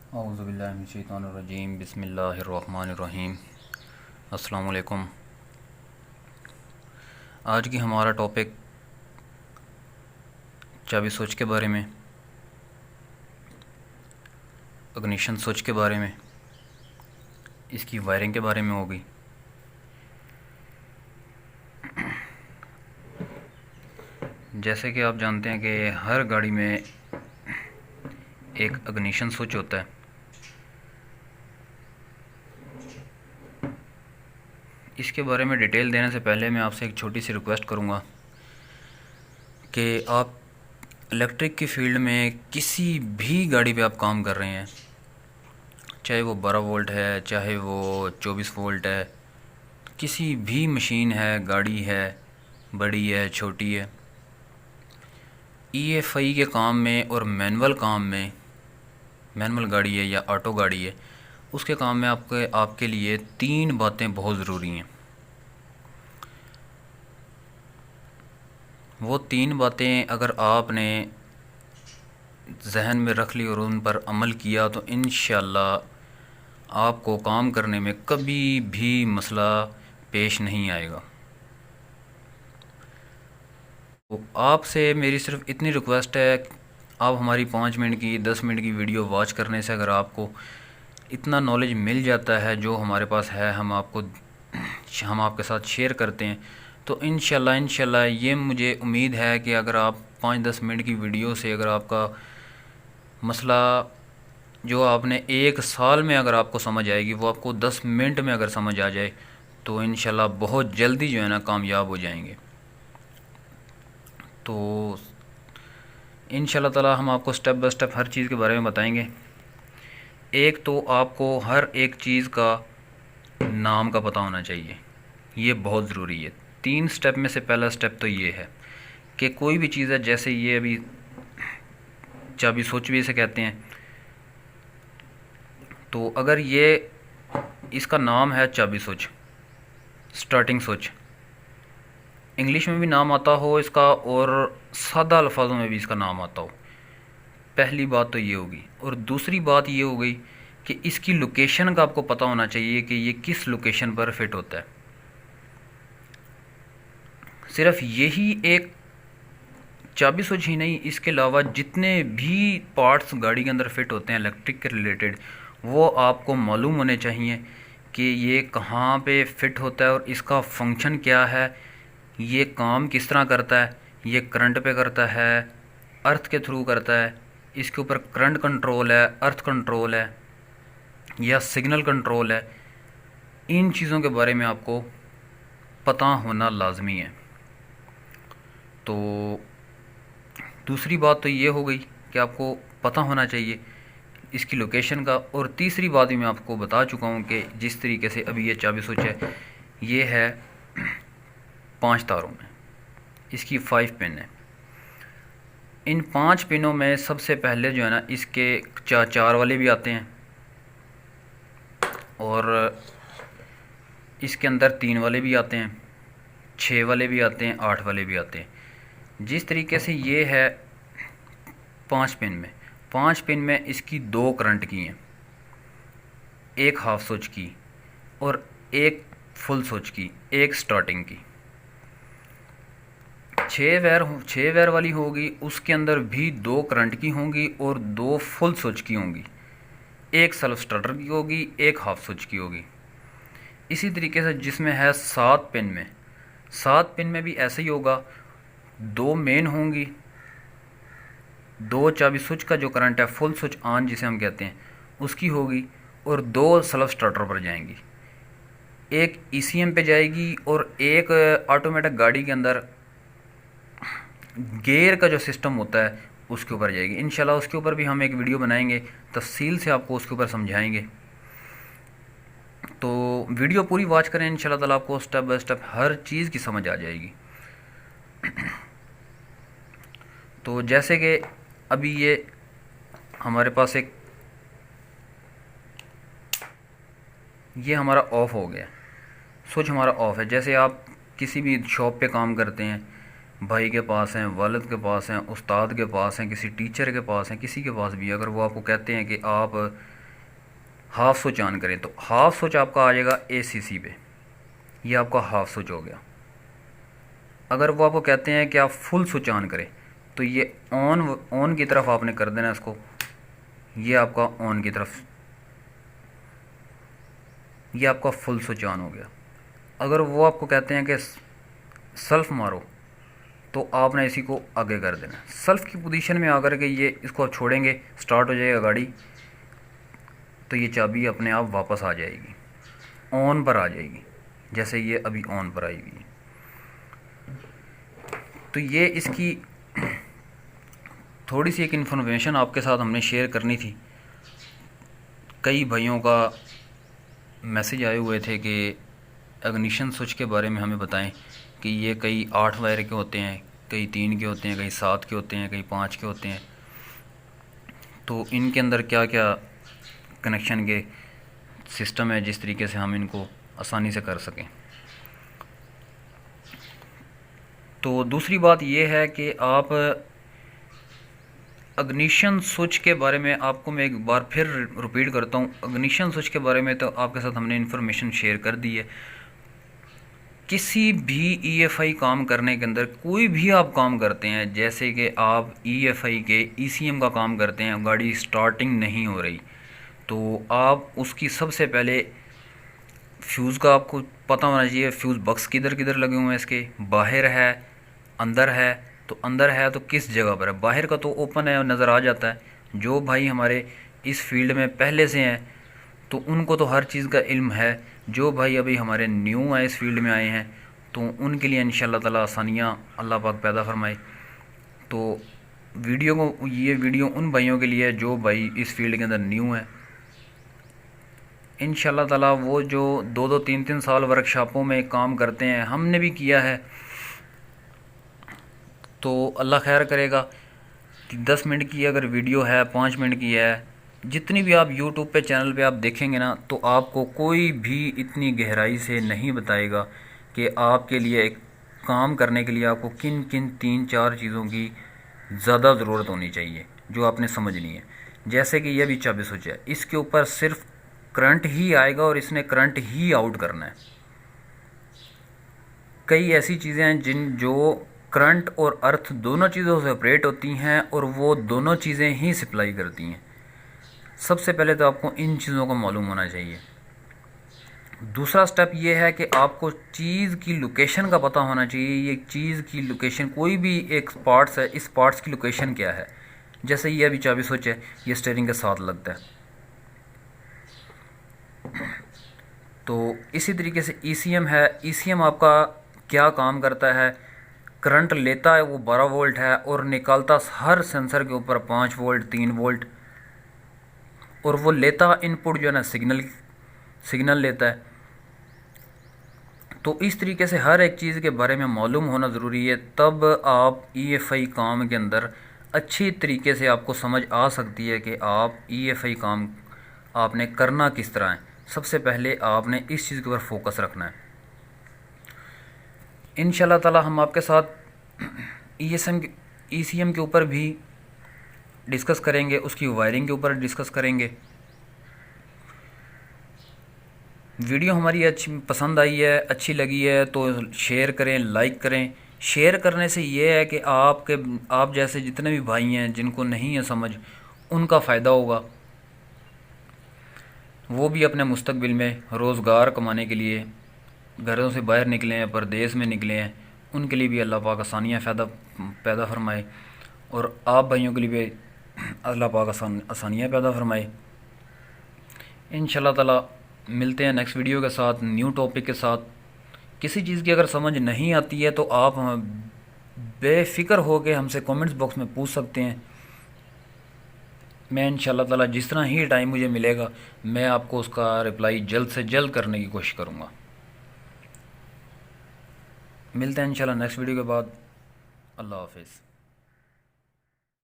औज़ुबिल्लाहिमिनश्शैतानिर्रजीम बिस्मिल्लाहिर्रहमानिर्रहीम। अस्सलाम वालेकुम। आज की हमारा टॉपिक चाबी स्विच के बारे में, इग्निशन स्विच के बारे में, इसकी वायरिंग के बारे में होगी। जैसे कि आप जानते हैं कि हर गाड़ी में एक इग्निशन स्विच होता है। इसके बारे में डिटेल देने से पहले मैं आपसे एक छोटी सी रिक्वेस्ट करूंगा कि आप इलेक्ट्रिक की फील्ड में किसी भी गाड़ी पे आप काम कर रहे हैं, चाहे वो 12 वोल्ट है, चाहे वो 24 वोल्ट है, किसी भी मशीन है, गाड़ी है, बड़ी है, छोटी है, ईएफआई के काम में और मैनुअल काम में, मैनुअल गाड़ी है या ऑटो गाड़ी है, उसके काम में आपके लिए 3 बातें बहुत ज़रूरी हैं। वो 3 बातें अगर आपने जहन में रख ली और उन पर अमल किया तो इंशाअल्लाह आपको काम करने में कभी भी मसला पेश नहीं आएगा। तो आपसे मेरी सिर्फ इतनी रिक्वेस्ट है, आप हमारी 5 मिनट की 10 मिनट की वीडियो वॉच करने से अगर आपको इतना नॉलेज मिल जाता है जो हमारे पास है, हम आपके साथ शेयर करते हैं, तो इंशाल्लाह ये मुझे उम्मीद है कि अगर आप 5-10 मिनट की वीडियो से अगर आपका मसला जो आपने 1 साल में अगर आपको समझ आएगी, वो आपको 10 मिनट में अगर समझ आ जाए तो इंशाल्लाह बहुत जल्दी जो है ना कामयाब हो जाएंगे। तो इंशाल्लाह ताला हम आपको स्टेप बाय स्टेप हर चीज़ के बारे में बताएंगे। एक तो आपको हर एक चीज़ का नाम का पता होना चाहिए, ये बहुत ज़रूरी है। 3 स्टेप में से पहला स्टेप तो ये है कि कोई भी चीज़ है, जैसे ये अभी चाबी स्विच भी इसे कहते हैं, तो अगर ये इसका नाम है चाबी स्विच, स्टार्टिंग स्विच, इंग्लिश में भी नाम आता हो इसका और सादा अल्फाजों में भी इसका नाम आता हो, पहली बात तो ये होगी। और दूसरी बात ये हो गई कि इसकी लोकेशन का आपको पता होना चाहिए कि ये किस लोकेशन पर फिट होता है। सिर्फ यही एक चाबी स्विच ही नहीं, इसके अलावा जितने भी पार्ट्स गाड़ी के अंदर फिट होते हैं इलेक्ट्रिक के रिलेटेड, वो आपको मालूम होने चाहिए कि ये कहाँ पे फिट होता है और इसका फंक्शन क्या है, ये काम किस तरह करता है, ये करंट पे करता है, अर्थ के थ्रू करता है, इसके ऊपर करंट कंट्रोल है, अर्थ कंट्रोल है या सिग्नल कंट्रोल है। इन चीज़ों के बारे में आपको पता होना लाजमी है। तो दूसरी बात तो ये हो गई कि आपको पता होना चाहिए इसकी लोकेशन का। और तीसरी बात भी मैं आपको बता चुका हूँ कि जिस तरीके से अभी ये चाबी स्विच है, ये है 5 तारों में, इसकी 5 पिन है। इन 5 पिनों में सबसे पहले जो है ना, इसके 4 वाले भी आते हैं और इसके अंदर 3 वाले भी आते हैं, 6 वाले भी आते हैं, 8 वाले भी आते हैं। जिस तरीके से ये है 5 पिन में इसकी 2 करंट की हैं, एक हाफ स्विच की और एक फुल स्विच की, एक स्टार्टिंग की। 6 वायर वाली होगी, उसके अंदर भी 2 करंट की होंगी और 2 फुल स्विच की होंगी, एक सेल्फ स्टार्टर की होगी, एक हाफ स्विच की होगी। इसी तरीके से जिसमें है 7 पिन में भी ऐसे ही होगा, 2 मेन होंगी, 2 चाबी स्विच का जो करंट है फुल स्विच ऑन जिसे हम कहते हैं उसकी होगी और 2 सेल्फ स्टार्टर पर जाएंगी, एक ईसीएम पे जाएगी और एक ऑटोमेटिक गाड़ी के अंदर गियर का जो सिस्टम होता है उसके ऊपर जाएगी। इंशाल्लाह उसके ऊपर भी हम एक वीडियो बनाएंगे, तफसील से आपको उसके ऊपर समझाएंगे। तो वीडियो पूरी वॉच करें, इंशाल्लाह ताला आपको स्टेप बाय स्टेप हर चीज़ की समझ आ जाएगी। तो जैसे कि अभी ये हमारे पास ये हमारा ऑफ़ हो गया, स्विच हमारा ऑफ़ है। जैसे आप किसी भी शॉप पे काम करते हैं, भाई के पास हैं, वालिद के पास हैं, उस्ताद के पास हैं, किसी टीचर के पास हैं, किसी के पास भी, अगर वो आपको कहते हैं कि आप हाफ स्विच ऑन करें तो हाफ स्विच आपका आ जाएगा ACC पे, ये आपका हाफ स्विच हो गया। अगर वो आपको कहते हैं कि आप फुल स्विच ऑन करें तो ये ऑन की तरफ आपने कर देना इसको, ये आपका ऑन की तरफ, ये आपका फुल स्विच ऑन हो गया। अगर वो आपको कहते हैं कि सेल्फ मारो तो आपने इसी को आगे कर देना। सेल्फ की पोजीशन में आकर के ये इसको आप छोड़ेंगे, स्टार्ट हो जाएगा गाड़ी, तो ये चाबी अपने आप वापस आ जाएगी, ऑन पर आ जाएगी, जैसे ये अभी ऑन पर आई हुई है। तो ये इसकी थोड़ी सी एक इन्फॉर्मेशन आपके साथ हमने शेयर करनी थी। कई भाइयों का मैसेज आए हुए थे कि इग्निशन स्विच के बारे में हमें बताएं कि ये कई 8 वायर के होते हैं, कई 3 के होते हैं, कई 7 के होते हैं, कई 5 के होते हैं, तो इनके अंदर क्या क्या कनेक्शन के सिस्टम है जिस तरीके से हम इनको आसानी से कर सकें। तो दूसरी बात ये है कि आप इग्निशन स्विच के बारे में आपको मैं एक बार फिर रिपीट करता हूँ। इग्निशन स्विच के बारे में तो आपके साथ हमने इन्फॉर्मेशन शेयर कर दी है। किसी भी EFI काम करने के अंदर कोई भी आप काम करते हैं, जैसे कि आप EFI के ECM का काम करते हैं, गाड़ी स्टार्टिंग नहीं हो रही, तो आप उसकी सबसे पहले फ्यूज़ का आपको पता होना चाहिए, फ्यूज़ बक्स किधर किधर लगे हुए हैं, इसके बाहर है, अंदर है, तो अंदर है तो किस जगह पर है। बाहर का तो ओपन है, नज़र आ जाता है। जो भाई हमारे इस फील्ड में पहले से हैं तो उनको तो हर चीज़ का इल्म है। जो भाई अभी हमारे न्यू हैं, इस फील्ड में आए हैं, तो उनके लिए इंशाल्लाह ताला आसानियाँ अल्लाह पाक पैदा फरमाए। तो ये वीडियो उन भाइयों के लिए है जो भाई इस फील्ड के अंदर न्यू है। इंशाल्लाह ताला वो जो 2-2 3-3 साल वर्कशॉपों में काम करते हैं, हमने भी किया है, तो अल्लाह खैर करेगा कि 10 मिनट की अगर वीडियो है, 5 मिनट की है, जितनी भी आप यूट्यूब पे चैनल पे आप देखेंगे ना, तो आपको कोई भी इतनी गहराई से नहीं बताएगा कि आपके लिए एक काम करने के लिए आपको किन किन 3-4 चीज़ों की ज़्यादा ज़रूरत होनी चाहिए जो आपने समझनी है। जैसे कि यह भी चाबी स्विच है, इसके ऊपर सिर्फ करंट ही आएगा और इसने करंट ही आउट करना है। कई ऐसी चीज़ें हैं जो करंट और अर्थ दोनों चीज़ों से ऑपरेट होती हैं और वो दोनों चीज़ें ही सप्लाई करती हैं। सबसे पहले तो आपको इन चीज़ों को मालूम होना चाहिए। दूसरा स्टेप ये है कि आपको चीज़ की लोकेशन का पता होना चाहिए। ये चीज़ की लोकेशन, कोई भी एक पार्ट्स है, इस पार्ट्स की लोकेशन क्या है। जैसे ये अभी चाबी स्विच है, ये स्टीयरिंग के साथ लगता है, तो इसी तरीके से ECM है। ECM आपका क्या काम करता है, करंट लेता है वो 12 वोल्ट है और निकालता हर सेंसर के ऊपर 5 वोल्ट 3 वोल्ट, और वो लेता इनपुट जो है ना सिग्नल लेता है। तो इस तरीके से हर एक चीज़ के बारे में मालूम होना ज़रूरी है, तब आप EFI काम के अंदर अच्छी तरीके से आपको समझ आ सकती है कि आप EFI काम आपने करना किस तरह है। सबसे पहले आपने इस चीज़ के ऊपर फोकस रखना है। इंशाल्लाह ताला हम आपके साथ ECM के ऊपर भी डिस्कस करेंगे, उसकी वायरिंग के ऊपर डिस्कस करेंगे। वीडियो हमारी अच्छी पसंद आई है, अच्छी लगी है तो शेयर करें, लाइक करें। शेयर करने से ये है कि आप जैसे जितने भी भाई हैं जिनको नहीं है समझ, उनका फ़ायदा होगा। वो भी अपने मुस्तकबिल में रोज़गार कमाने के लिए घरों से बाहर निकले हैं, परदेश में निकले हैं, उनके लिए भी अल्लाह पाक आसानियाँ पैदा फरमाए, और आप भाइयों के लिए भी अल्लाह पाक आसानियाँ पैदा फरमाए। इंशाल्लाह ताला मिलते हैं नेक्स्ट वीडियो के साथ, न्यू टॉपिक के साथ। किसी चीज़ की अगर समझ नहीं आती है तो आप बेफ़िक्र हो के हमसे कमेंट्स बॉक्स में पूछ सकते हैं। मैं इंशाल्लाह ताला जिस तरह ही टाइम मुझे मिलेगा मैं आपको उसका रिप्लाई जल्द से जल्द करने की कोशिश करूँगा। मिलते हैं इंशाल्लाह नेक्स्ट वीडियो के बाद। अल्लाह हाफिज़।